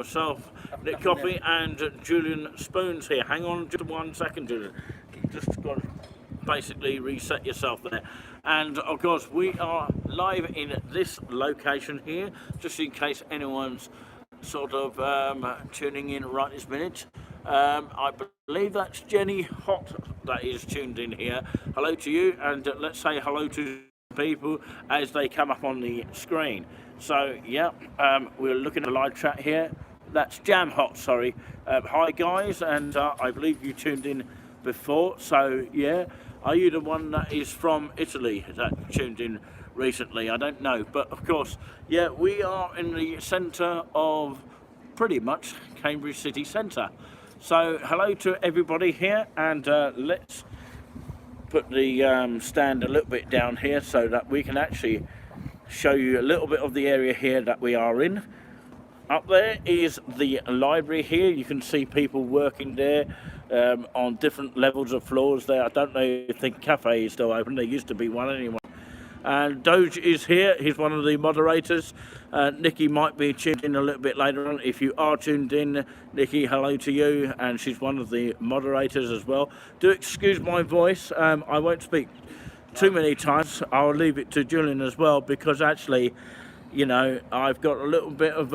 myself, Nick Coffey, and Julian Spoons here. Hang on just 1 second, Julian. You just got to basically reset yourself there. And of course, we are live in this location here, just in case anyone's sort of tuning in right this minute. I believe that's Jenny Hot that is tuned in here. Hello to you, and let's say hello to people as they come up on the screen. So yeah, we're looking at a live chat here. That's Jam Hot, sorry. Hi guys, and I believe you tuned in before. So yeah, are you the one that is from Italy that tuned in recently? I don't know, but of course, yeah, we are in the centre of pretty much Cambridge city centre. So hello to everybody here, and let's put the stand a little bit down here so that we can actually show you a little bit of the area here that we are in. Up there is the library here. You can see people working there on different levels of floors there. I don't know if the cafe is still open. There used to be one anyway. And Doge is here. He's one of the moderators. Nikki might be tuned in a little bit later on. If you are tuned in, Nikki, hello to you. And she's one of the moderators as well. Do excuse my voice. I won't speak too many times. I'll leave it to Julian as well, because actually, you know, I've got a little bit of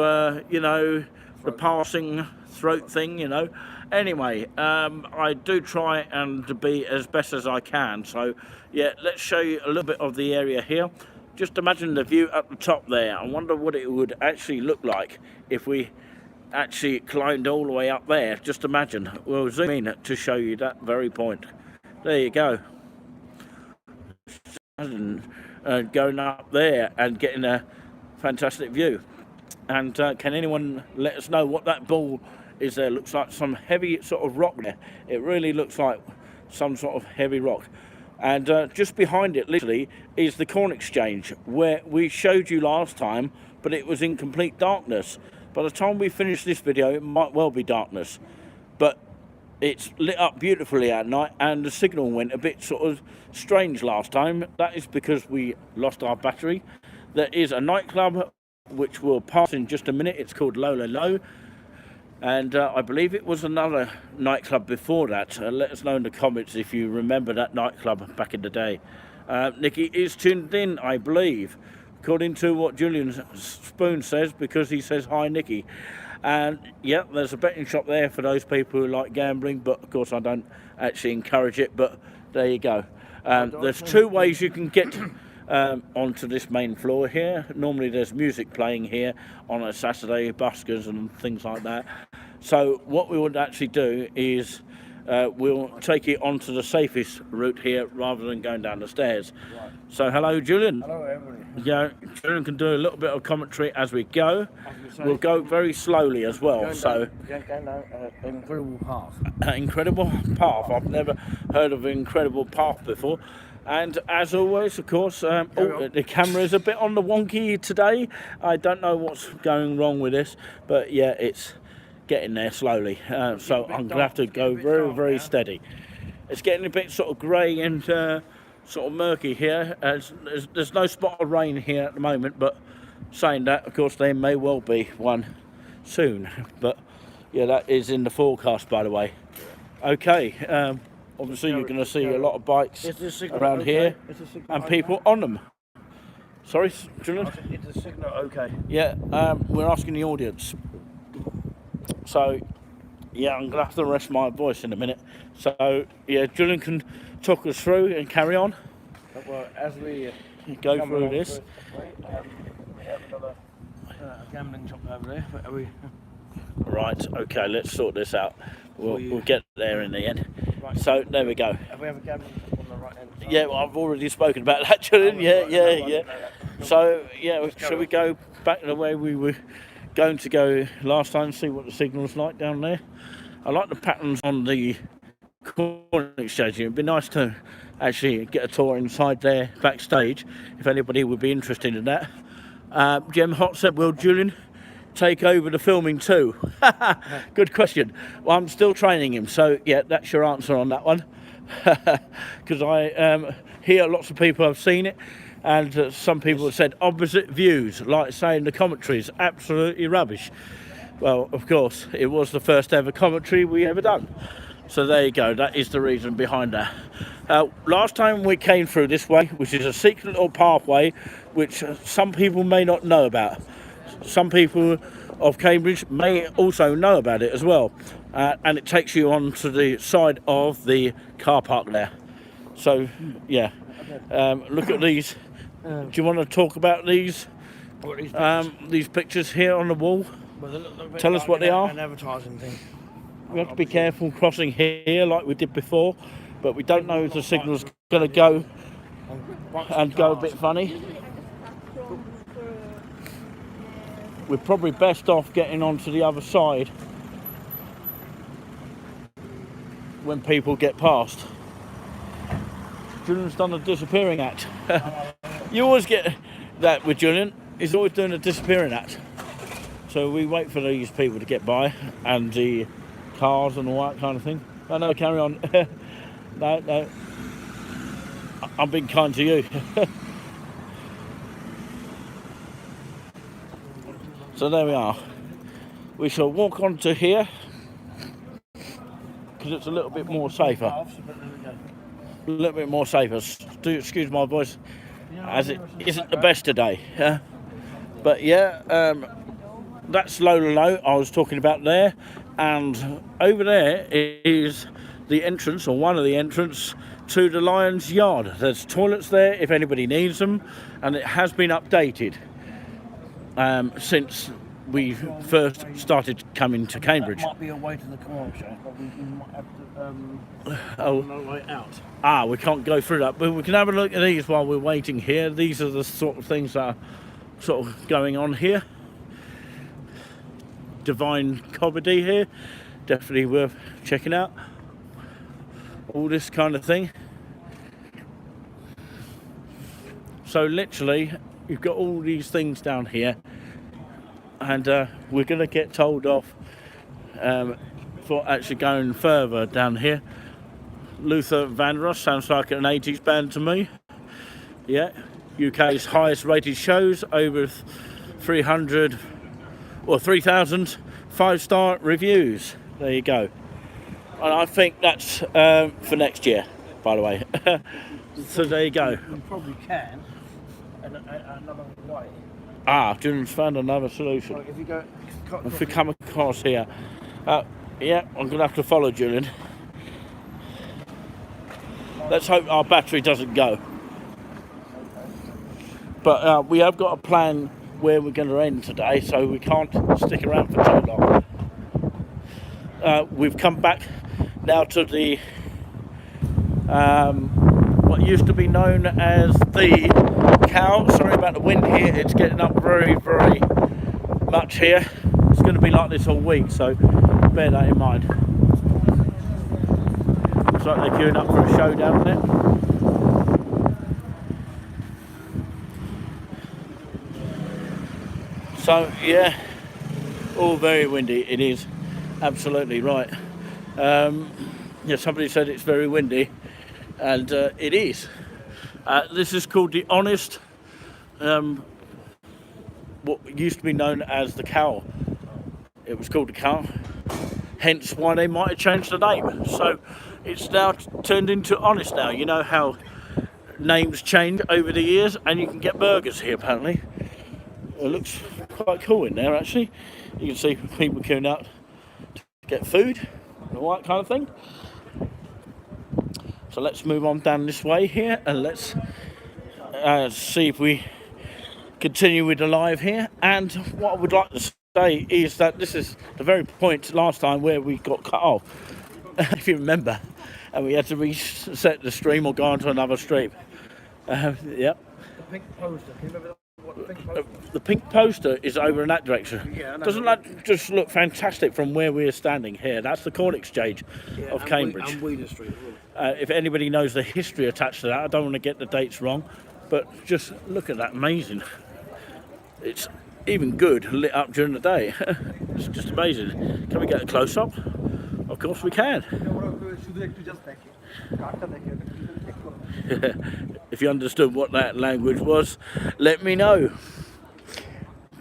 you know, the passing throat thing, you know. Anyway, I do try and to be as best as I can. So yeah, let's show you a little bit of the area here. Just imagine the view at the top there. I wonder what it would actually look like if we actually climbed all the way up there. Just imagine. We'll zoom in to show you that very point. There you go. Going up there and getting a fantastic view. And can anyone let us know what that ball is there? Looks like some heavy sort of rock there. It really looks like some sort of heavy rock. And just behind it literally is the Corn Exchange, where we showed you last time, but it was in complete darkness. By the time we finish this video, it might well be darkness, but it's lit up beautifully at night, and the signal went a bit sort of strange last time. That is because we lost our battery. There is a nightclub which we'll pass in just a minute. It's called Lola Low, and I believe it was another nightclub before that. Let us know in the comments if you remember that nightclub back in the day. Nikki is tuned in, I believe, according to what Julian Spoon says, because he says hi Nikki. And yeah, there's a betting shop there for those people who like gambling, but of course I don't actually encourage it, but there you go. There's two ways you can get onto this main floor here. Normally there's music playing here on a Saturday, buskers and things like that. So what we would actually do is we'll take you onto the safest route here rather than going down the stairs. Right. So hello Julian. Hello everybody. Yeah, Julian can do a little bit of commentary as we go. We'll go very slowly as well. So going down an incredible path. Incredible path. I've never heard of an incredible path before. And as always, of course, the camera is a bit on the wonky today. I don't know what's going wrong with this, but yeah, it's getting there slowly. So I'm going to have to go very, very steady. It's getting a bit sort of grey and sort of murky here. There's no spot of rain here at the moment, but saying that, of course, there may well be one soon. But yeah, that is in the forecast, by the way. Okay. Obviously, you're going to see a lot of bikes around here and people on them. Sorry, Julian? Is the signal okay? Yeah, we're asking the audience. So, yeah, I'm going to have to rest my voice in a minute. So, yeah, Julian can talk us through and carry on. Well, as we go through this. We have another gambling shop over there. Are we? Right, okay, let's sort this out. We'll get there in the end. Right. So, there we go. Have we have a gambling shop on the right hand side? Yeah, well, I've already spoken about that, Julian. Yeah. So, yeah, shall we go back to the way we were going to go last time, see what the signal's like down there? I like the patterns on the Corn Exchange. It'd be nice to actually get a tour inside there backstage, if anybody would be interested in that. Jem Hot said, will Julian take over the filming too? Good question. Well, I'm still training him, so yeah, that's your answer on that one. Because I hear lots of people have seen it, and some people have said opposite views, like saying the commentary is absolutely rubbish. Well, of course, it was the first ever commentary we ever done. So there you go, that is the reason behind that. Last time we came through this way, which is a secret little pathway, which some people may not know about. Some people of Cambridge may also know about it as well. And it takes you on to the side of the car park there. So, yeah, look at these. Do you want to talk about these? These pictures here on the wall? Well, they look a bit Tell us like what they are. An advertising thing. We have to be careful crossing here like we did before, but we don't know if the signal's going to go and go a bit funny. We're probably best off getting onto the other side when people get past. Julian's done a disappearing act. You always get that with Julian. He's always doing a disappearing act. So we wait for these people to get by and the cars and all that kind of thing. No, carry on. No. I'm being kind to you. So there we are. We shall walk on to here because it's a little bit more safer. A little bit more safer. Do excuse my voice, as it isn't the best today. Yeah. But yeah, that's Lola Low I was talking about there, and over there is the entrance, or one of the entrance to the Lions Yard. There's toilets there if anybody needs them, and it has been updated since we first started coming to Cambridge. That might be a way to the car show, but we might have to another way out. We can't go through that, but we can have a look at these while we're waiting here. These are the sort of things that are sort of going on here. Divine Comedy here, definitely worth checking out. All this kind of thing. So literally, you've got all these things down here, and we're going to get told off for actually going further down here. Luther Vandross sounds like an 80s band to me. Yeah, UK's highest rated shows, over 300 or 3,000 5-star reviews. There you go. And I think that's for next year, by the way. So there you go. You probably can. Another way. Julian's found another solution. Like if you go, If we come across here, yeah, I'm going to have to follow Julian. Let's hope our battery doesn't go. But we have got a plan where we're going to end today, so we can't stick around for too long. We've come back now to the what used to be known as the Cow. Sorry about the wind here, it's getting up very, very much here. It's going to be like this all week, so bear that in mind. Looks like they're queuing up for a show down there. So yeah, all very windy. It is absolutely right. Yeah, somebody said it's very windy, and it is. This is called the Honest, what used to be known as the Cow. It was called the Cow, hence why they might have changed the name. So it's now turned into Honest now. You know how names change over the years, and you can get burgers here apparently. It looks quite cool in there actually. You can see people queuing out to get food and all that kind of thing. So let's move on down this way here, and let's see if we continue with the live here. And what I would like to say is that this is the very point last time where we got cut off, if you remember, and we had to reset the stream or go on to another stream. Yep. The pink poster. Can you remember what the pink poster? The pink poster is over in that direction. Yeah, Doesn't that just look fantastic from where we're standing here? That's the Corn Exchange of Cambridge. And Wheeler Street as well. If anybody knows the history attached to that, I don't want to get the dates wrong, but just look at that, amazing. It's even good lit up during the day. It's just amazing. Can we get a close-up? Of course we can. If you understood what that language was, let me know.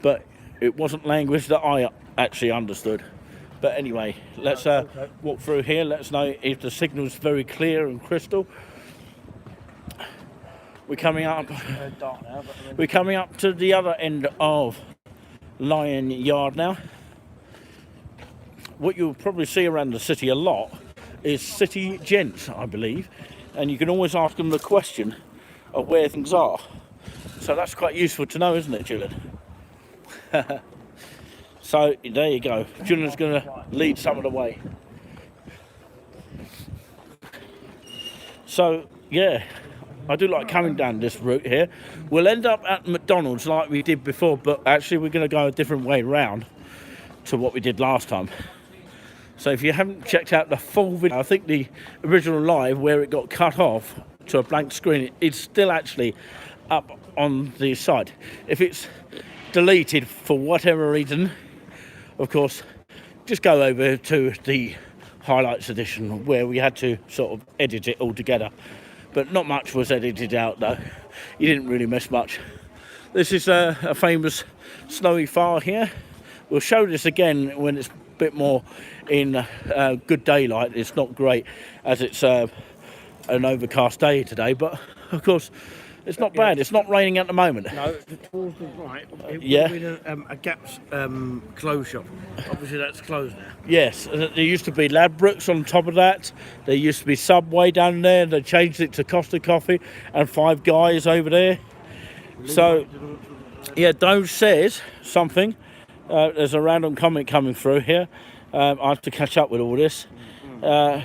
But it wasn't language that I actually understood. But anyway, let's walk through here. Let us know if the signal's very clear and crystal. We're coming up. Dark now, but I mean, We're coming up to the other end of Lion Yard now. What you'll probably see around the city a lot is city gents, I believe, and you can always ask them the question of where things are. So that's quite useful to know, isn't it, Julian? So there you go. Julian's going to lead some of the way. So yeah, I do like coming down this route here. We'll end up at McDonald's like we did before, but actually we're going to go a different way round to what we did last time. So if you haven't checked out the full video, I think the original live where it got cut off to a blank screen is still actually up on the site. If it's deleted for whatever reason, of course, just go over to the highlights edition where we had to sort of edit it all together. But not much was edited out though. You didn't really miss much. This is a famous snowy fire here. We'll show this again when it's a bit more in good daylight. It's not great as it's an overcast day today, but of course it's not bad. It's not raining at the moment. no, towards the right. It Yeah. would have been a Gap's clothes shop. Obviously, that's closed now. Yes, and there used to be Ladbrokes on top of that. There used to be Subway down there. They changed it to Costa Coffee and Five Guys over there. So, yeah, Dove says something. There's a random comment coming through here. I have to catch up with all this. But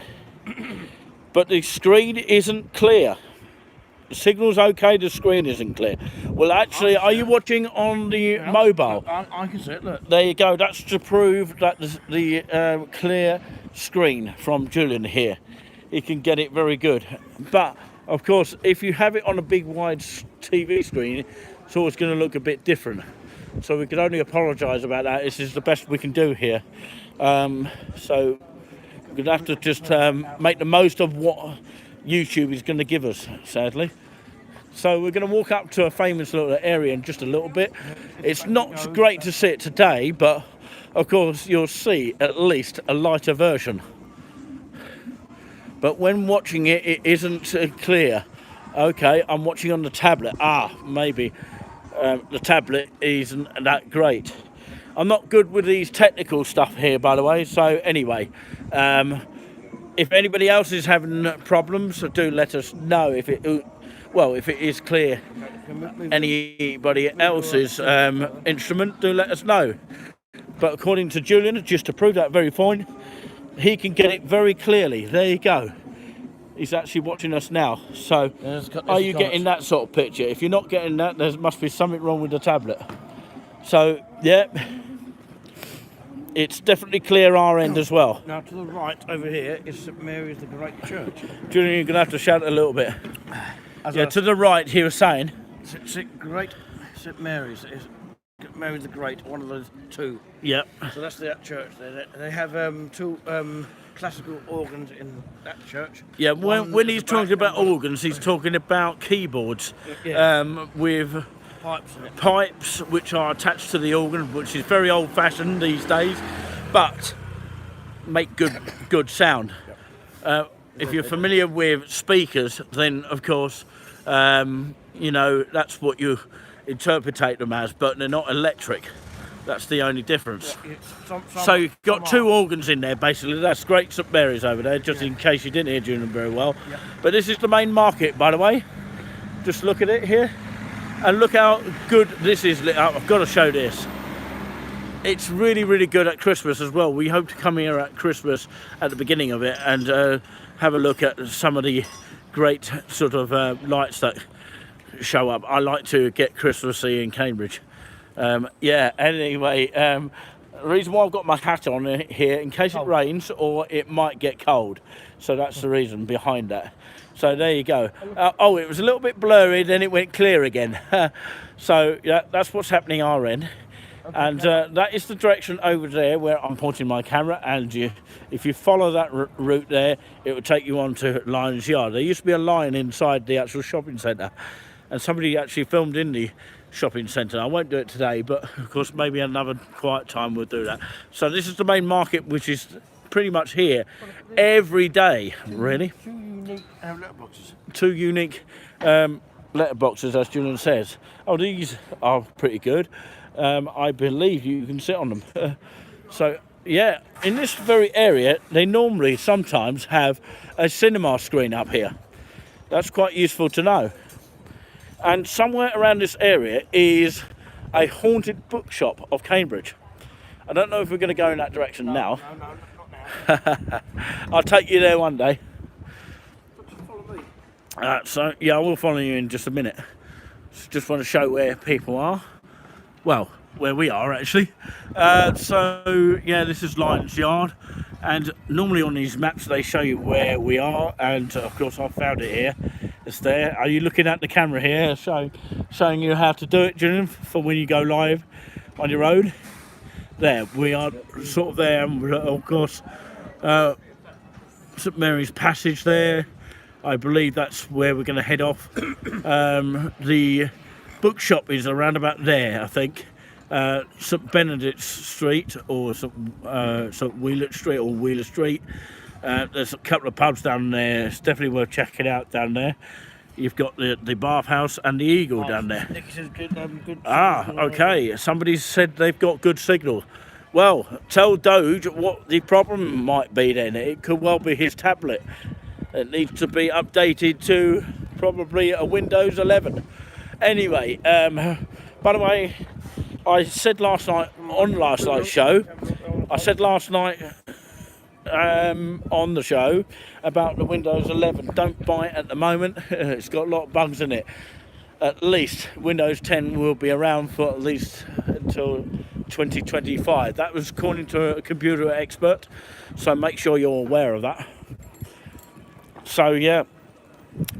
the screen isn't clear. The signal's okay, the screen isn't clear. Well, actually, are you watching on the mobile? I can see it. Look. There you go. That's to prove that the clear screen from Julian here. He can get it very good. But, of course, if you have it on a big wide TV screen, it's always going to look a bit different. So we can only apologise about that. This is the best we can do here. So we're going to have to just make the most of what YouTube is going to give us, sadly. So we're going to walk up to a famous little area in just a little bit. It's not great to see it today, but of course you'll see at least a lighter version. But when watching it, it isn't clear. Okay, I'm watching on the tablet. Maybe the tablet isn't that great. I'm not good with these technical stuff here, by the way. So anyway, if anybody else is having problems, do let us know. If it is clear, anybody else's instrument, do let us know. But according to Julian, just to prove that very point, he can get it very clearly. There you go. He's actually watching us now. So, are you getting that sort of picture? If you're not getting that, there must be something wrong with the tablet. So, yeah, it's definitely clear our end as well. Now, to the right over here is St Mary's the Great Church. Julian, you're going to have to shout a little bit. To the right, he was saying. St Mary's is Mary the Great, one of the two. Yep. So that's that church there. They have two classical organs in that church. Yeah, when he's talking about organs, he's talking about keyboards with Pipes in it. pipes which are attached to the organ, which is very old-fashioned these days, but make good sound. If you're familiar with speakers, then of course, you know, that's what you interpretate them as, but they're not electric. That's the only difference. So you've got two organs in there, basically. That's Great St Mary's over there, just in case you didn't hear Julian very well. Yeah. But this is the main market, by the way. Just look at it here. And look how good this is lit up. I've got to show this. It's really, really good at Christmas as well. We hope to come here at Christmas at the beginning of it and have a look at some of the great sort of lights that show up. I like to get Christmassy in Cambridge. Anyway, the reason why I've got my hat on here, in case it rains or it might get cold. So that's the reason behind that. So there you go. It was a little bit blurry, then it went clear again. So yeah, that's what's happening our end. And that is the direction over there where I'm pointing my camera. And if you follow that route there, it will take you on to Lion's Yard. There used to be a lion inside the actual shopping centre. And somebody actually filmed in the shopping centre. I won't do it today, but of course maybe another quiet time we'll do that. So this is the main market, which is pretty much here every day, really. Two unique letterboxes. Two unique letterboxes, as Julian says. Oh, these are pretty good. I believe you can sit on them. So yeah, in this very area, they normally sometimes have a cinema screen up here. That's quite useful to know. And somewhere around this area is a haunted bookshop of Cambridge. I don't know if we're going to go in that direction now. No, not now. I'll take you there one day. Just follow me. So yeah, I will follow you in just a minute. Just want to show where people are. Well, where we are actually. So yeah, this is Lions Yard, and normally on these maps they show you where we are, and of course I found it here. It's there. Are you looking at the camera here, showing you how to do it, Julian, for when you go live on your own? There, we are sort of there, and of course St Mary's Passage there. I believe that's where we're going to head off. The bookshop is around about there, I think. St Benedict's Street or St Wheeler Street or Wheeler Street. There's a couple of pubs down there. It's definitely worth checking out down there. You've got the Bathhouse and the Eagle down there. Nick says good Okay. Somebody said they've got good signal. Well, tell Doge what the problem might be then. It could well be his tablet. It needs to be updated to probably a Windows 11. Anyway, by the way, I said last night on last night's show, on the show about the Windows 11. Don't buy it at the moment. It's got a lot of bugs in it. At least Windows 10 will be around for at least until 2025. That was according to a computer expert, so make sure you're aware of that. So yeah,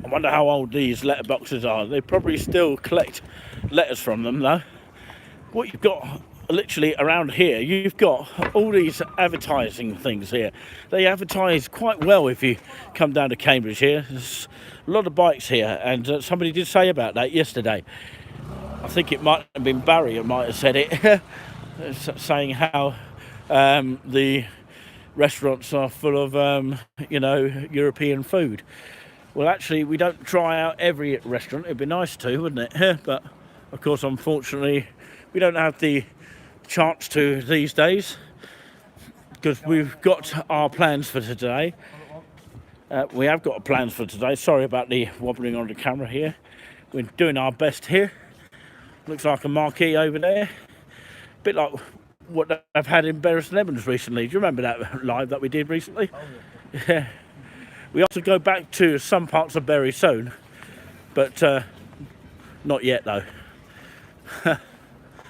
I wonder how old these letterboxes are. They probably still collect letters from them though. What you've got literally around here, you've got all these advertising things here. They advertise quite well if you come down to Cambridge here. There's a lot of bikes here, and somebody did say about that yesterday. I think it might have been Barry who might have said it, saying how the restaurants are full of, European food. Well, actually, we don't try out every restaurant. It'd be nice to, wouldn't it? But, of course, unfortunately, we don't have the chance to these days, because we've got our plans for today. We have got plans for today. Sorry about the wobbling on the camera here. We're doing our best here. Looks like a marquee over there. A bit like what I've had in Bury St Edmunds recently. Do you remember that live that we did recently? Yeah. We have to go back to some parts of Bury soon, but not yet though.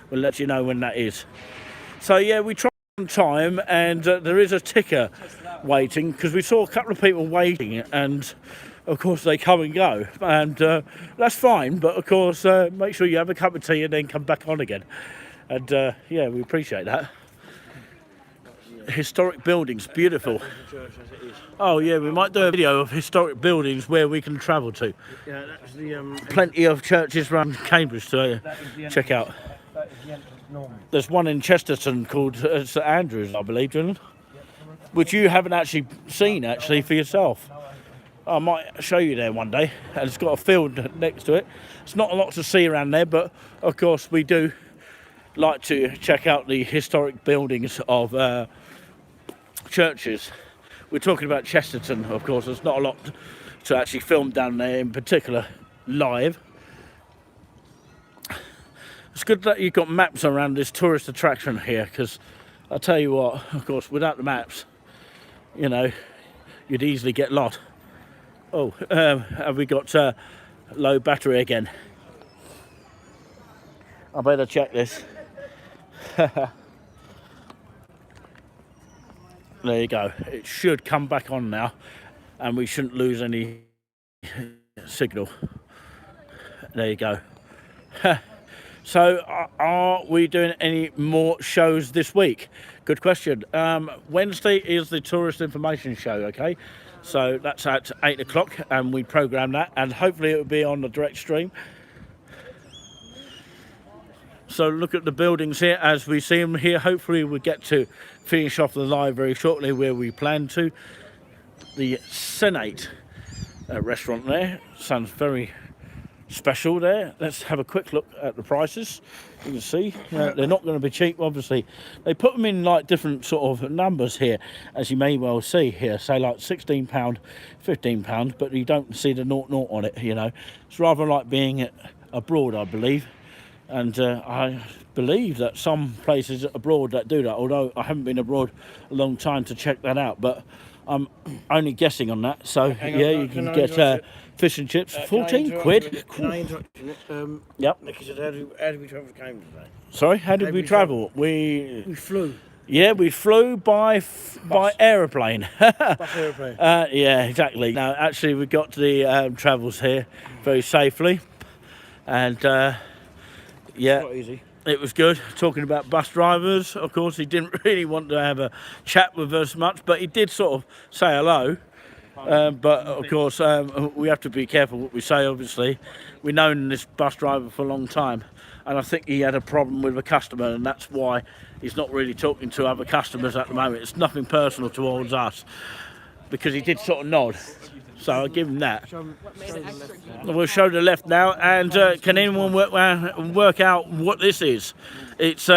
We'll let you know when that is. So yeah, we try on time, and there is a ticker waiting, because we saw a couple of people waiting, and of course they come and go, and that's fine, but of course make sure you have a cup of tea and then come back on again. And yeah, we appreciate that. Historic buildings, beautiful. Oh yeah, we might do a video of historic buildings where we can travel to. Yeah, that's the Plenty of churches around Cambridge to check out. that is the entrance normally. There's one in Chesterton called St Andrews, I believe, Julian, which you haven't actually seen for yourself. I might show you there one day, and it's got a field next to it. It's not a lot to see around there, but of course we do like to check out the historic buildings of churches. We're talking about Chesterton, of course. There's not a lot to actually film down there in particular live. It's good that you've got maps around this tourist attraction here, because I'll tell you what, of course, without the maps, you'd easily get lost. Oh, have we got low battery again? I better check this. There you go. It should come back on now, and we shouldn't lose any signal. There you go. So, are we doing any more shows this week? Good question. Wednesday is the tourist information show, okay? So that's at 8 o'clock, and we program that, and hopefully it will be on the direct stream. So look at the buildings here as we see them here. Hopefully we'll get to finish off the live very shortly where we plan to. The Senate restaurant there sounds very special there. Let's have a quick look at the prices. You can see they're not going to be cheap, obviously. They put them in like different sort of numbers here, as you may well see here. Say like £16, £15, but you don't see the 0 on it, you know. It's rather like being abroad, I believe. And I believe that some places abroad that do that, although I haven't been abroad a long time to check that out, but I'm only guessing on that. So yeah, you can get fish and chips, 14 quid. Can I interrupt you? Yep. Nicky said, how did we travel to Cambridge today? Sorry, how did we travel? We flew. Yeah, we flew by aeroplane. Bus aeroplane. Yeah, exactly. Now, actually, we got to the travels here very safely, and yeah, Not easy. it was good. Talking about bus drivers, of course, he didn't really want to have a chat with us much, but he did sort of say hello. But of course, we have to be careful what we say. Obviously, we've known this bus driver for a long time, and I think he had a problem with a customer, and that's why he's not really talking to other customers at the moment. It's nothing personal towards us, because he did sort of nod. So I'll give him that. We'll show the left now, and can anyone work out what this is? It's you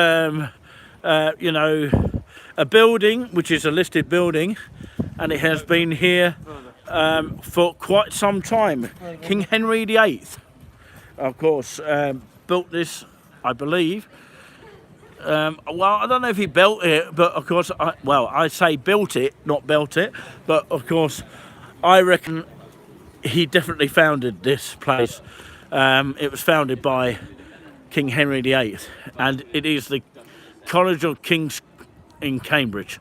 know, a building which is a listed building, and it has been here for quite some time. King Henry VIII, of course, built this, I believe. Well, I don't know if he built it, but of course, I say built it, not built it, but of course, I reckon he definitely founded this place. It was founded by King Henry VIII, and it is the College of Kings in Cambridge.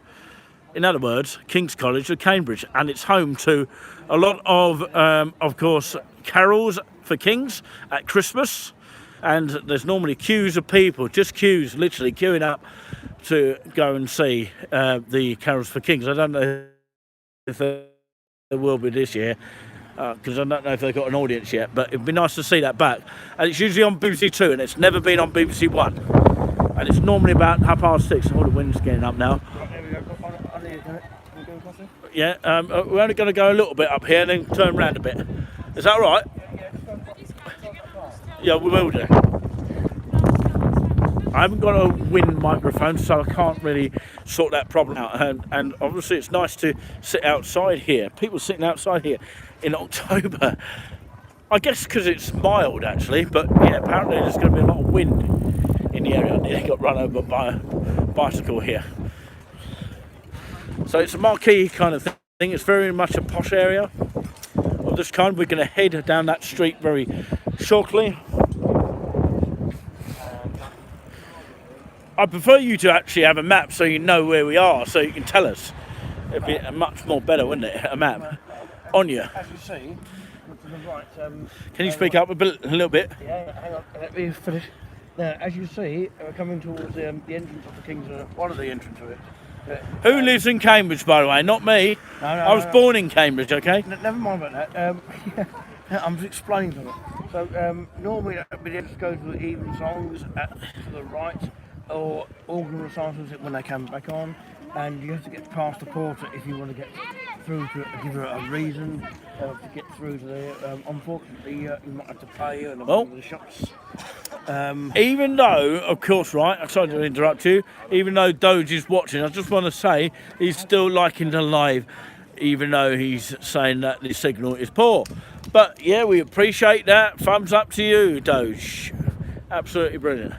In other words, King's College of Cambridge, and it's home to a lot of course, carols for kings at Christmas, and there's normally queues of people, just queues, literally queuing up to go and see the carols for kings. I don't know if there will be this year, because I don't know if they've got an audience yet, but it'd be nice to see that back. And it's usually on BBC Two, and it's never been on BBC One. And it's normally about 6:30. All the wind's getting up now. Yeah, we're only going to go a little bit up here and then turn round a bit. Is that all right? Yeah, we will do. I haven't got a wind microphone, so I can't really sort that problem out. And obviously it's nice to sit outside here. People sitting outside here in October. I guess because it's mild, actually. But yeah, apparently there's going to be a lot of wind in the area. I nearly got run over by a bicycle here. So it's a marquee kind of thing. It's very much a posh area of this kind. We're going to head down that street very shortly. I prefer you to actually have a map so you know where we are, so you can tell us. It'd be much more better, wouldn't it? A map on you. As you see, to the right. Can you speak up a little bit? Yeah, hang on. Let me finish. Now, as you see, we're coming towards the entrance of the King's. One of the entrance of it. Who lives in Cambridge, by the way? Not me. No, I was born in Cambridge, okay? Never mind about that. I'm just explaining to it. So normally that would just go to even songs to the right, or organ recitals when they come back on, and you have to get past the porter if you want to get through to give her a reason to get through to there. Unfortunately, you might have to pay in one of the shops. Even though, of course, right, I'm sorry to interrupt you, even though Doge is watching, I just want to say he's still liking the live, even though he's saying that the signal is poor. But yeah, we appreciate that. Thumbs up to you, Doge. Absolutely brilliant.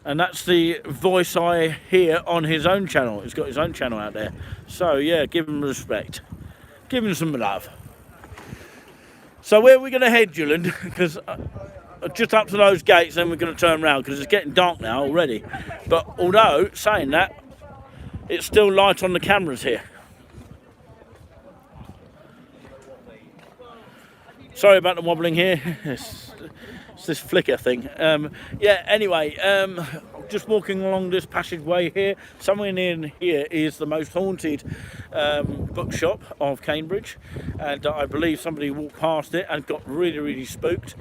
And that's the voice I hear on his own channel. He's got his own channel out there. So yeah, give him respect. Give him some love. So where are we going to head, Julian? Because just up to those gates, then we're going to turn around because it's getting dark now already. But although, saying that, it's still light on the cameras here. Sorry about the wobbling here. It's this flicker thing. Yeah, anyway, just walking along this passageway here. Somewhere near here is the most haunted bookshop of Cambridge, and I believe somebody walked past it and got really, really spooked.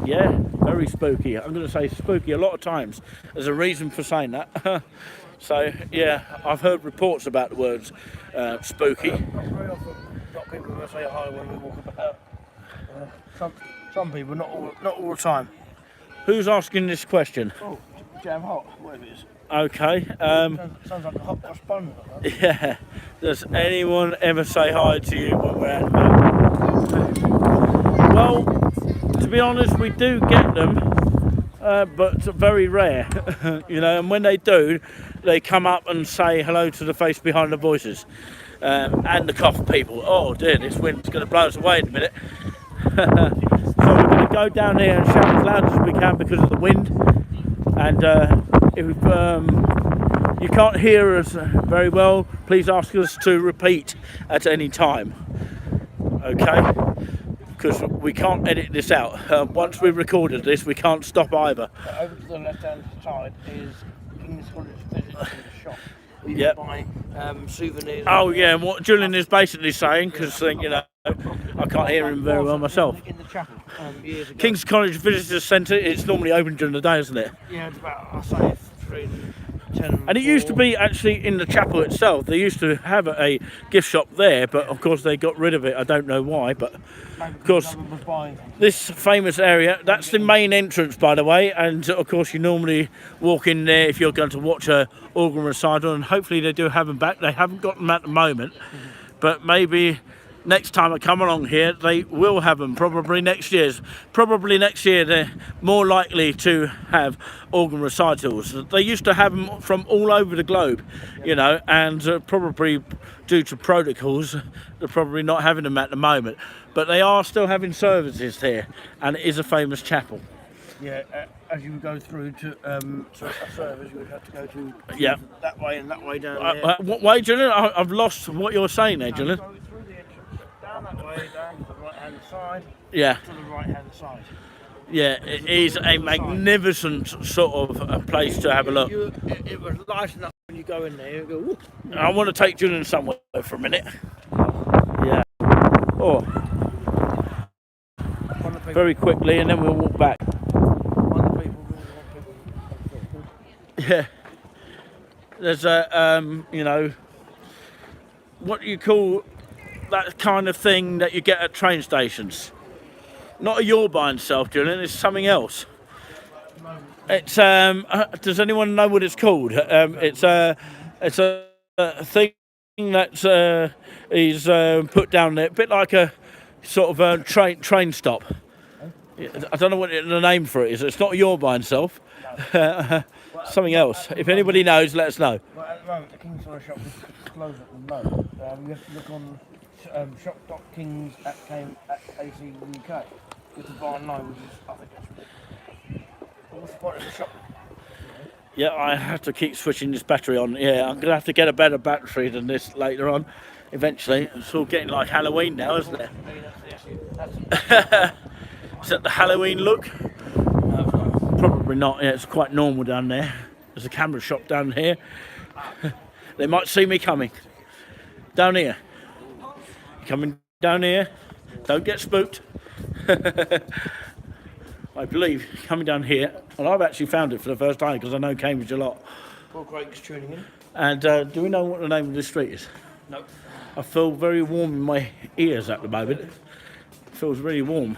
Yeah, very spooky. I'm going to say spooky a lot of times. There's a reason for saying that. So, yeah, I've heard reports about the words spooky. I've very often got people who say hi when we walk about. Some people, not all the time. Who's asking this question? Oh, jam hot, whatever it is. Okay. Sounds like a hot cross bun. Yeah. Does anyone ever say hi to you when we're out and about? Well, to be honest, we do get them, but very rare. You know, and when they do, they come up and say hello to the face behind the voices and the cough people. Oh dear, this wind's going to blow us away in a minute. So we're going to go down here and shout as loud as we can because of the wind. And if you can't hear us very well, please ask us to repeat at any time. Okay? Because we can't edit this out. Once we've recorded this, we can't stop either. Over to the left-hand side is King's College Visitor Shop. We Yep. buy souvenirs. Oh yeah, and what Julian is basically saying, because you know, I can't hear him very well myself. In the chapel years ago. King's College Visitor Centre, it's normally open during the day, isn't it? Yeah, it's about, I'll say, 3, 10. And it used to be actually in the chapel itself. They used to have a gift shop there, but of course they got rid of it. I don't know why, but of course this famous area, that's the main entrance, by the way. And of course you normally walk in there if you're going to watch a organ recital, and hopefully they do have them back. They haven't got them at the moment, but maybe next time I come along here, they will have them. Probably next year they're more likely to have organ recitals. They used to have them from all over the globe, you know, and probably due to protocols, they're probably not having them at the moment. But they are still having services here, and it is a famous chapel. Yeah, as you would go through to a service, you would have to go to Yeah. that way and that way down there. What way, Julian? I've lost what you're saying there, Julian. Go through the entrance, down that way, down to the right-hand side, Yeah. to the right-hand side. Yeah, it is a magnificent sort of a place to have a look. It was nice enough when you go in there, you go, "Ooh." I want to take Julian somewhere for a minute. Yeah. Oh, One of the people, very quickly, and then we'll walk back. one of the people really want people. Yeah. There's a, you know, what do you call that kind of thing that you get at train stations? Not a yaw by itself, Julian, it's something else. It's, does anyone know what it's called? It's a thing that is put down there, a bit like a sort of a train stop. I don't know what the name for it is. It's not a yaw by itself. Something else. If anybody knows, let us know. Well, at the moment, the King's College shop is closed at the moment. You have to look on shop.kings at AC UK. You have to buy online, which is, I think that's what's the point of the shop? Yeah, I have to keep switching this battery on. Yeah, I'm going to have to get a better battery than this later on, eventually. It's all getting like Halloween now, isn't it? Is that the Halloween look? Probably not. Yeah, it's quite normal down there. There's a camera shop down here. They might see me coming. Down here. Coming down here. Don't get spooked. I believe coming down here, and I've actually found it for the first time because I know Cambridge a lot. Paul Craig's tuning in. And do we know what the name of this street is? No. I feel very warm in my ears at the moment. It feels really warm.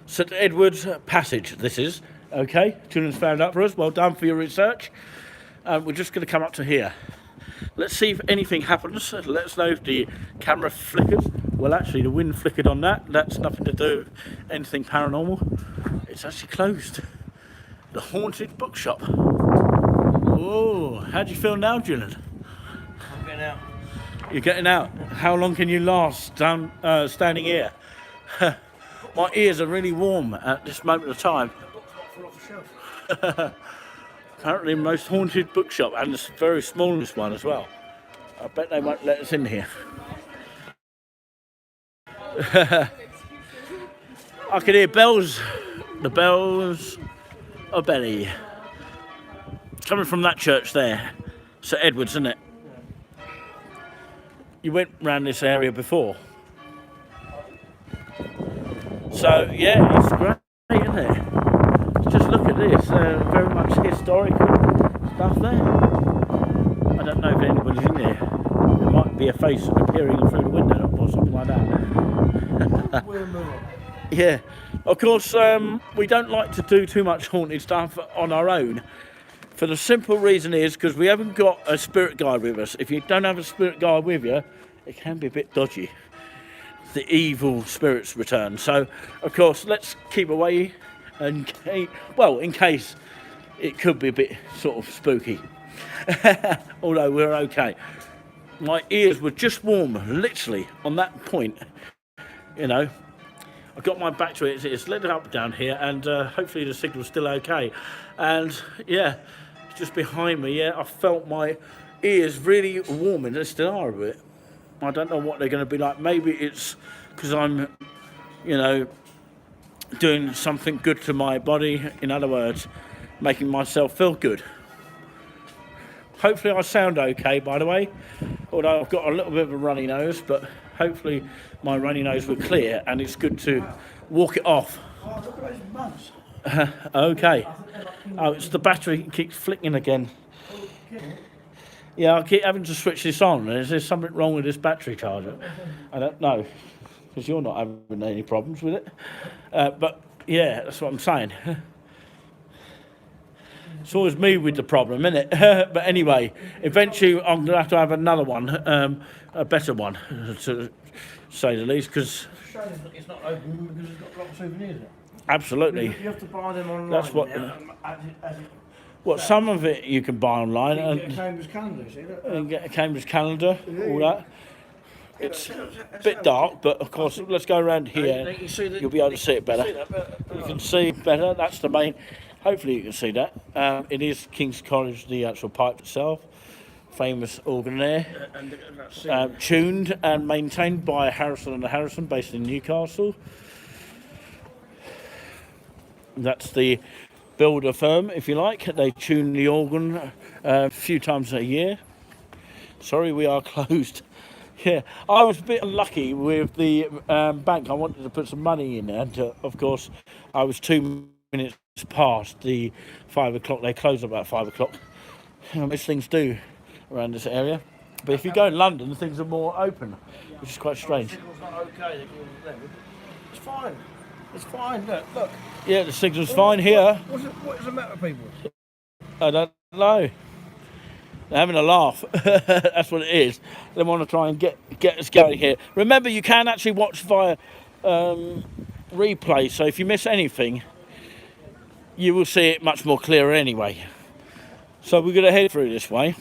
St Edward's Passage, this is. Okay, Julian's found out for us. Well done for your research. We're just going to come up to here. Let's see if anything happens. Let us know if the camera flickers. Well, actually, the wind flickered on that. That's nothing to do with anything paranormal. It's actually closed. The Haunted Bookshop. Oh, how do you feel now, Julian? I'm getting out. You're getting out. How long can you last down, standing here? My ears are really warm at this moment of time. Fall off the shelf. Apparently most haunted bookshop, and the very smallest one as well. I bet they won't let us in here. I could hear bells, the bells of Belly. coming from that church there, St Edward's, isn't it? You went round this area before. So yeah, it's great, isn't it? Just look at this, very much historical stuff there. I don't know if anybody's in there. There might be a face appearing through the window or something like that. Yeah, of course, we don't like to do too much haunted stuff on our own. For the simple reason is because we haven't got a spirit guide with us. If you don't have a spirit guide with you, it can be a bit dodgy. The evil spirits return. So, of course, let's keep away and in case it could be a bit sort of spooky. Although we're okay. My ears were just warm, literally, on that point. You know, I got my back to it. It's lit up down here, and hopefully the signal's still okay. And yeah, just behind me, yeah, I felt my ears really warming. They still are a bit. I don't know what they're going to be like. Maybe it's because I'm, you know, doing something good to my body. In other words, making myself feel good. Hopefully I sound okay, by the way. Although I've got a little bit of a runny nose, but hopefully my runny nose will clear and it's good to walk it off. Oh, look at those bugs. Okay. Oh, it's the battery. It keeps flicking again. Yeah, I keep having to switch this on. Is there something wrong with this battery charger? I don't know, because you're not having any problems with it. But yeah, that's what I'm saying. It's always me with the problem, isn't it? But anyway, eventually I'm going to have another one, a better one, to say the least, because... It's not open because it's got a lot of souvenirs in it. Absolutely. You have to buy them online. That's what... Well, some of it you can buy online. you can get a Cambridge calendar, see that? And get a Cambridge calendar, all that. It's a bit dark, but of course, let's go around here. You'll be able to see it better. You can see better. That's the main. Hopefully, you can see that. It is King's College, the actual pipe itself. Famous organ there. Tuned and maintained by Harrison and Harrison, based in Newcastle. That's the builder firm, if you like. They tune the organ a few times a year. Sorry, we are closed. Yeah, I was a bit unlucky with the bank. I wanted to put some money in, and of course, I was 2 minutes past the 5 o'clock. They close about 5 o'clock. Most things do around this area. But if you go in London, things are more open, which is quite strange. It's fine. It's fine. Look. Yeah, the signal's fine here. What is the matter with people? I don't know. They're having a laugh. That's what it is. They want to try and get us going here. Remember, you can actually watch via replay. So if you miss anything, you will see it much more clearer anyway. So we're going to head through this way.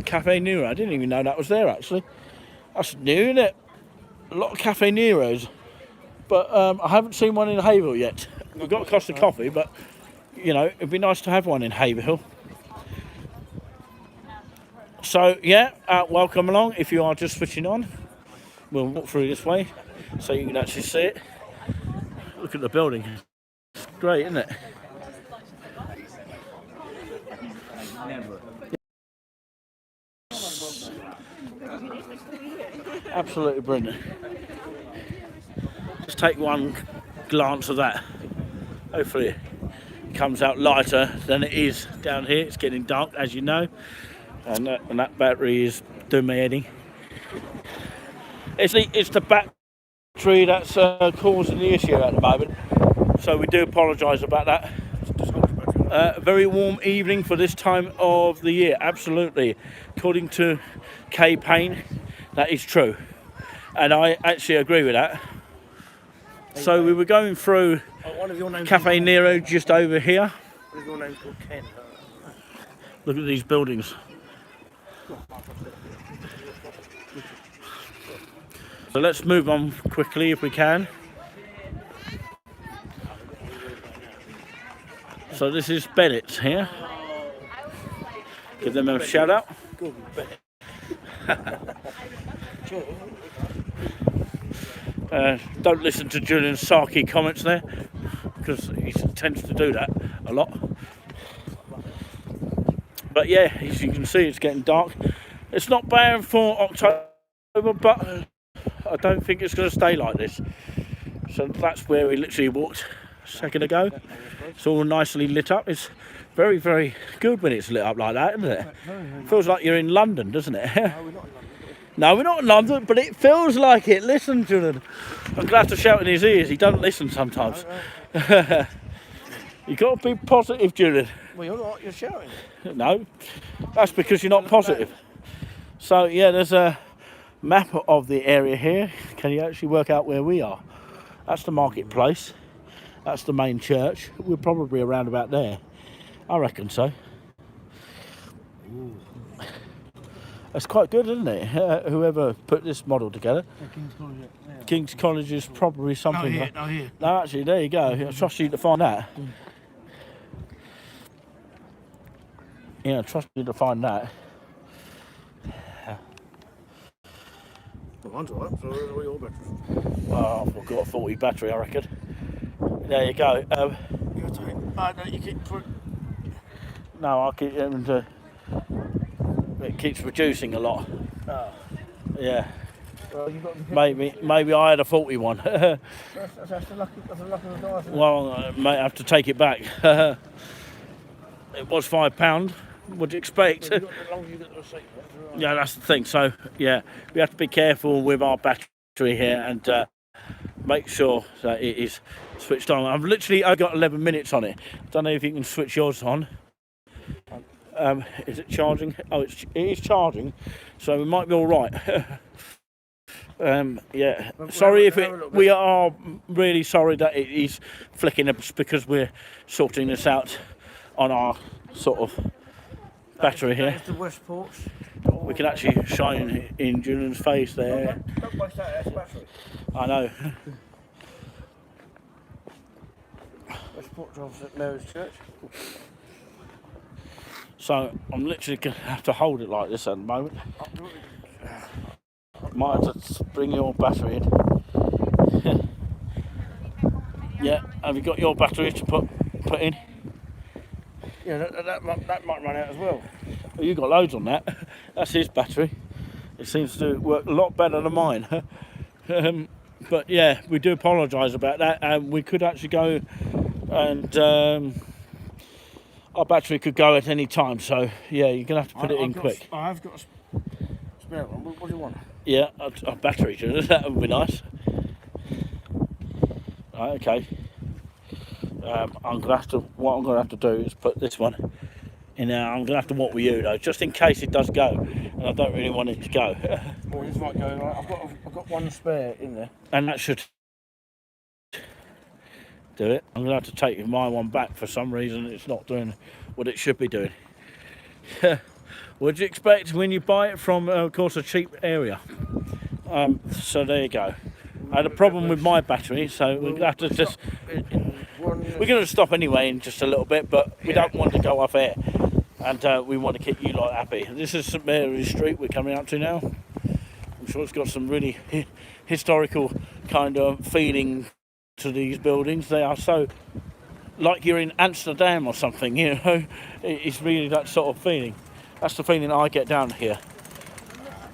Cafe Nero. I didn't even know that was there, actually. That's new, isn't it? A lot of Cafe Neros. But I haven't seen one in Haverhill yet. I've got Costa Coffee, but, you know, it'd be nice to have one in Haverhill. So, yeah, welcome along. If you are just switching on, we'll walk through this way so you can actually see it. Look at the building. It's great, isn't it? Absolutely brilliant. Just take one glance of that. Hopefully it comes out lighter than it is down here. It's getting dark, as you know, and that battery is doing me heading. It's the battery that's causing the issue at the moment, so we do apologise about that. A very warm evening for this time of the year, absolutely. According to Kay Payne, that is true, and I actually agree with that. So we were going through Cafe Nero just over here. One of your name's called Ken. Look at these buildings. So let's move on quickly if we can. So this is Bennett's here. Give them a shout out. Don't listen to Julian's sarky comments there, because he tends to do that a lot. But yeah, as you can see, it's getting dark. It's not bad for October, but I don't think it's going to stay like this. So that's where we literally walked a second ago. It's all nicely lit up. It's very, very good when it's lit up like that, isn't it? Feels like you're in London, doesn't it? No, we're not in London, but it feels like it. Listen, Julian. I'm glad to shout in his ears. He doesn't listen sometimes. You've got to be positive, Julian. Well, you're not. You're shouting. No, that's because you're not positive. So, yeah, there's a map of the area here. Can you actually work out where we are? That's the marketplace. That's the main church. We're probably around about there. I reckon so. Ooh. That's quite good, isn't it? Whoever put this model together. King's College. Yeah. King's College is probably something. Here. No, actually, there you go. I trust you to find that. Yeah, I trust you to find that. Mine's all right. So where's all your batteries? Oh, I've got a 40 battery, I reckon. There you go. You keep put. No, I keep it keeps reducing a lot. Oh. Yeah. Well, you've got Maybe I had a 41. That's the luck of the dice. Well, I may have to take it back. It was £5. What'd you expect? Yeah, that's the thing. So, yeah, we have to be careful with our battery here and make sure that it is switched on. I've got 11 minutes on it. Don't know if you can switch yours on. Is it charging? Oh, it is charging, so we might be all right. Yeah, sorry if we are really sorry that it is flicking us because we're sorting this out on our sort of battery here. That's the West Porch. We can actually shine in Julian's face there. Don't waste that, that's battery. I know. West Porch of St Mary's Church. So I'm literally going to have to hold it like this at the moment. Might have to bring your battery in. Yeah, have you got your battery to put in? Yeah, that might run out as well. Well, you got loads on that. That's his battery. It seems to work a lot better than mine. But yeah, we do apologise about that. We could actually go and our battery could go at any time. So yeah, you're gonna have to put it in quick. I have got a spare one. What do you want? Yeah, a battery. That would be nice. Right, okay. What I'm gonna have to do is put this one in there. I'm gonna have to walk with you though, just in case it does go, and I don't really want it to go. Well, this might go. Right. I've got one spare in there, And that should do it. I'm gonna have to take my one back for some reason. It's not doing what it should be doing. What do you expect when you buy it from, of course, a cheap area? So there you go. I had a problem with my battery, so we're gonna have to just. We're going to stop anyway in just a little bit, but we don't want to go off air, and we want to keep you lot happy. This is St Mary's Street we're coming up to now. I'm sure it's got some really historical kind of feeling to these buildings. They are so like you're in Amsterdam or something, you know. It's really that sort of feeling. That's the feeling I get down here.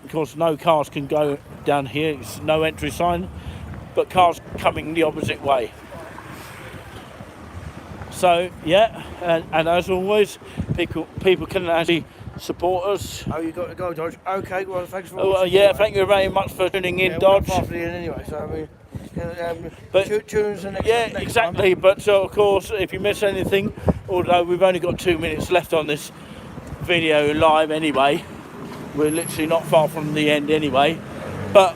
Of course, no cars can go down here. It's no entry sign, but cars coming the opposite way. So yeah, and as always, people can actually support us. Oh, you got to go, Dodge. Okay, well, thanks for watching. Yeah, thank you very much for tuning in, Dodge. We're the end anyway, so I mean, but tune us the next exactly. time. But of course, if you miss anything, although we've only got 2 minutes left on this video live anyway, we're literally not far from the end anyway. But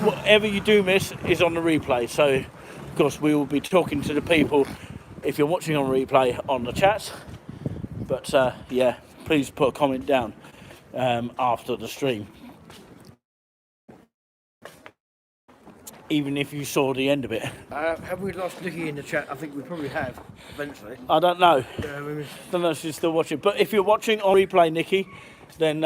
whatever you do miss is on the replay. So, of course, we will be talking to the people. If you're watching on replay on the chat, but yeah, please put a comment down after the stream, even if you saw the end of it. Have we lost Nikki in the chat? I think we probably have eventually. I don't know. I don't know if she's still watching, but if you're watching on replay, Nikki, then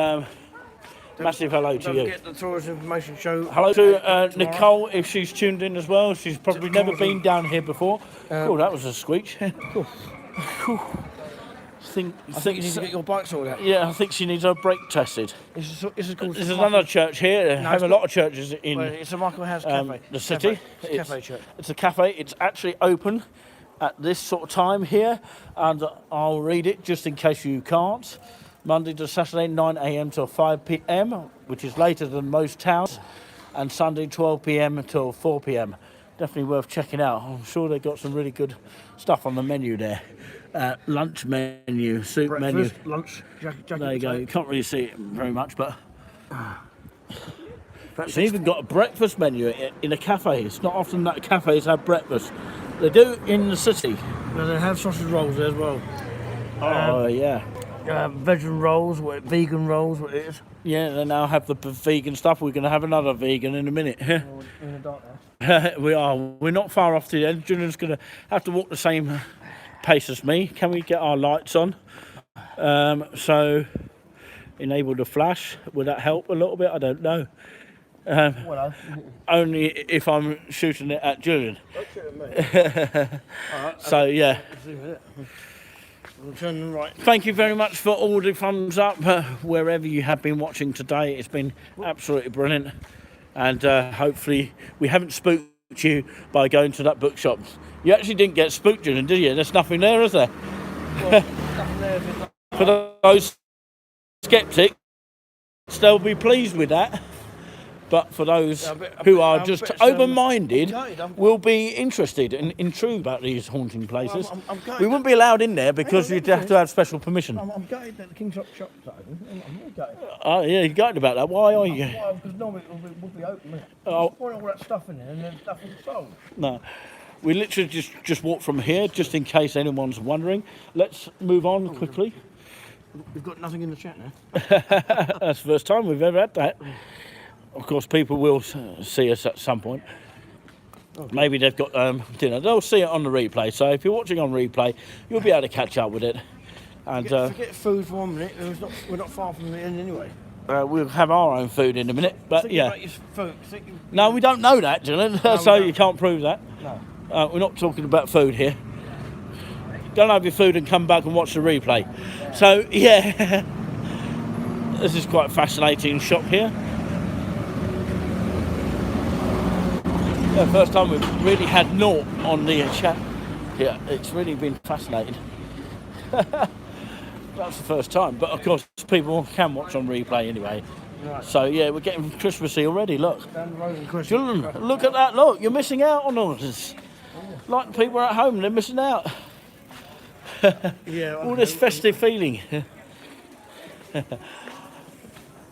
massive hello to you. Don't forget the Tourism Information Show. Hello to Nicole, if she's tuned in as well. She's probably never been down here before. Oh, that was a squeak. think I think you need to get your bike sorted out. yeah, I think she needs her brake tested. This is called. There's another church here. They have it's a not- lot of churches in Well, it's a Michael House Cafe. the city. It's a cafe church. It's a cafe. It's actually open at this sort of time here, and I'll read it just in case you can't. Monday to Saturday, 9 a.m. till 5 p.m., which is later than most towns, and Sunday, 12 p.m. until 4 p.m. Definitely worth checking out. I'm sure they've got some really good stuff on the menu there. Lunch menu, soup menu. Breakfast, lunch, jacket There you go. You potato. can't really see it very much, but it's even got a breakfast menu in a cafe. It's not often that cafes have breakfast. They do in the city. Now they have sausage rolls there as well. Oh yeah, Vegan rolls, vegan rolls, what it is. yeah. They now have the vegan stuff. We're going to have another vegan in a minute. In the dark now. We are. We're not far off to the end. Julian's going to have to walk the same pace as me. Can we get our lights on? So enable the flash. Would that help a little bit? I don't know. Well, Only if I'm shooting it at Julian. don't shoot at me. So yeah. We'll turn them right. Thank you very much for all the thumbs up wherever you have been watching today. It's been absolutely brilliant, and hopefully we haven't spooked you by going to that bookshop. You actually didn't get spooked, Julian, did you? There's nothing there, is there? Well, nothing there if it's not- For those skeptics, they'll be pleased with that. But for those who are just open-minded, will be interested and intrigued about these haunting places. I'm gutted We wouldn't be allowed in there because you'd have to have special permission. I'm gutted that the King's shop's open. I'm really gutted. Oh, yeah, you're gutted about that. Why are you? Why? Because normally it would be open. Oh. Pouring all that stuff in there and then stuff is sold. No. We literally just walked from here, just in case anyone's wondering. Let's move on quickly. We've got nothing in the chat now. That's the first time we've ever had that. Of course, people will see us at some point. Maybe they've got dinner. They'll see it on the replay. So if you're watching on replay, you'll be able to catch up with it. And Forget food for 1 minute. We're not far from the end anyway. we'll have our own food in a minute. But Think yeah. about your food. No, we don't know that, Julian. we So don't. you can't prove that. No. We're not talking about food here. Go and have your food and come back and watch the replay. So, yeah. This is quite a fascinating shop here. Yeah, first time we've really had naught on the chat here. It's really been fascinating. That's the first time. But, of course, people can watch on replay anyway. Right. So, yeah, we're getting Christmassy already, look. Down the road in Christmas. Julian, look at that, look, you're missing out on all this. Like the people at home, they're missing out. Yeah. All this festive feeling.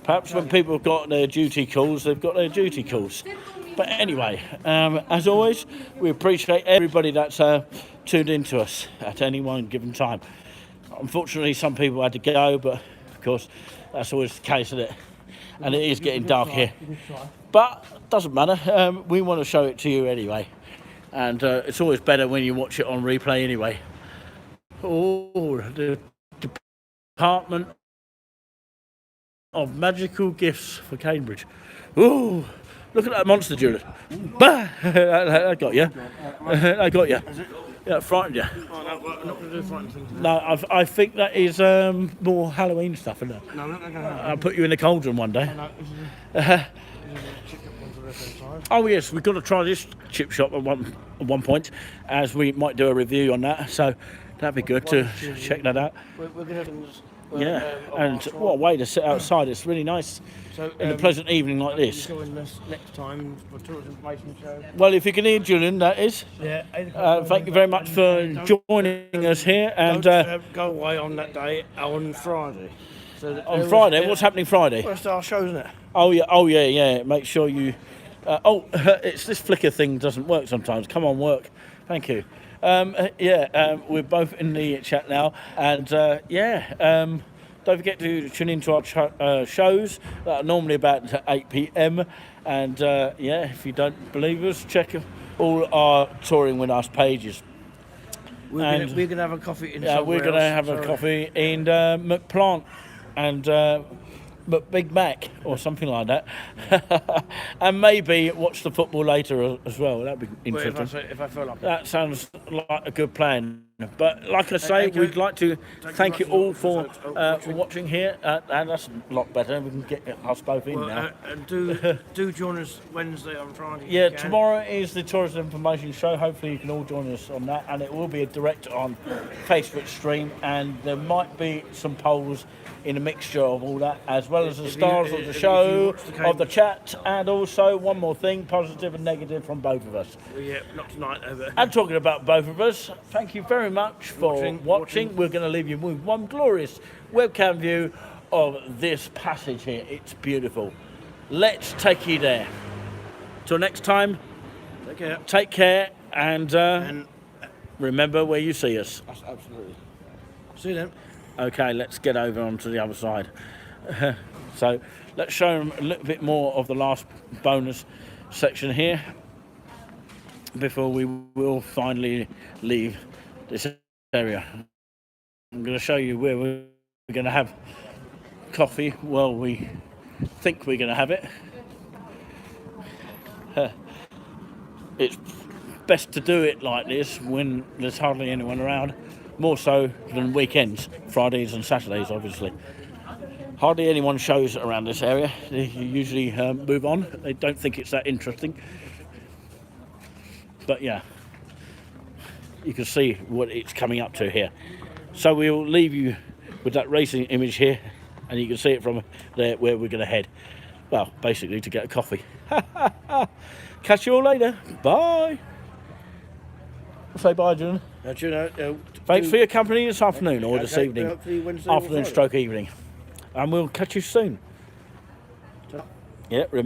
Perhaps when people have got their duty calls, they've got their duty calls. But anyway, as always, we appreciate everybody that's tuned in to us at any one given time. Unfortunately, some people had to go, but of course, that's always the case, isn't it? And it is getting dark here. But doesn't matter. We want to show it to you anyway. And it's always better when you watch it on replay anyway. Oh, the Department of Magical Gifts for Cambridge. Ooh, look at that monster, Julian. Bah! I got you. I got you. Yeah, it frightened you. Oh, no, we're not going to do frightening things. No, I think that is more Halloween stuff, isn't it? No, we're not going to have I'll put you in the cauldron one day. No, this is a chicken one for the rest of the time. Oh yes, we've got to try this chip shop at one point, as we might do a review on that. So that'd be good to check that out. We're going to have things. Yeah, and what a way to sit outside. It's really nice So, in a pleasant evening like this. We'll join us next time for tourist information show. Well, if you can hear Julian, that is. Yeah. 8 o'clock. Thank you very much for joining us here. And Don't go away on that day on Friday. So that on Friday, what's happening Friday? Well, it's our shows, isn't it? Oh yeah. Make sure you. It's this flicker thing doesn't work sometimes. Come on, work. Thank you. We're both in the chat now, and don't forget to tune into our shows that are normally about 8 p.m. And if you don't believe us, check all our Touring With Us pages. We're going to have a coffee in We're going to have a coffee in McPlant and Big Mac or something like that. And maybe watch the football later as well. That'd be interesting. If I feel like it. That sounds like a good plan. But like I say, Okay. we'd like to thank you very all much for watching. watching here, and that's a lot better. We can get us both in Well, now. and do join us Wednesday on Friday. if Yeah, you can. tomorrow is the Tourist Information Show. Hopefully you can all join us on that, and it will be a direct on Facebook stream, and there might be some polls in a mixture of all that, as well as the If you- stars of if the you show, watch the of the Cambridge- chat, and also one more thing, positive and negative from both of us. Yeah, not tonight, but And talking about both of us, thank you very much for watching. Watching. We're going to leave you with one glorious webcam view of this passage here. It's beautiful. Let's take you there. Till next time, take care. take care, and And remember where you see us. absolutely. See you then. Okay, let's get over onto the other side. So let's show them a little bit more of the last bonus section here before we will finally leave this area. I'm going to show you where we're going to have coffee. Well, we think we're going to have it. It's best to do it like this when there's hardly anyone around, more so than weekends, Fridays and Saturdays obviously. Hardly anyone shows around this area. They usually move on. They don't think it's that interesting. But yeah, you can see what it's coming up to here. So we'll leave you with that racing image here, and you can see it from there where we're going to head. Well, basically to get a coffee. Catch you all later. Bye. Say bye, Julian. Thanks for your company this afternoon or this evening. Afternoon stroke evening. And we'll catch you soon. Yeah, remember.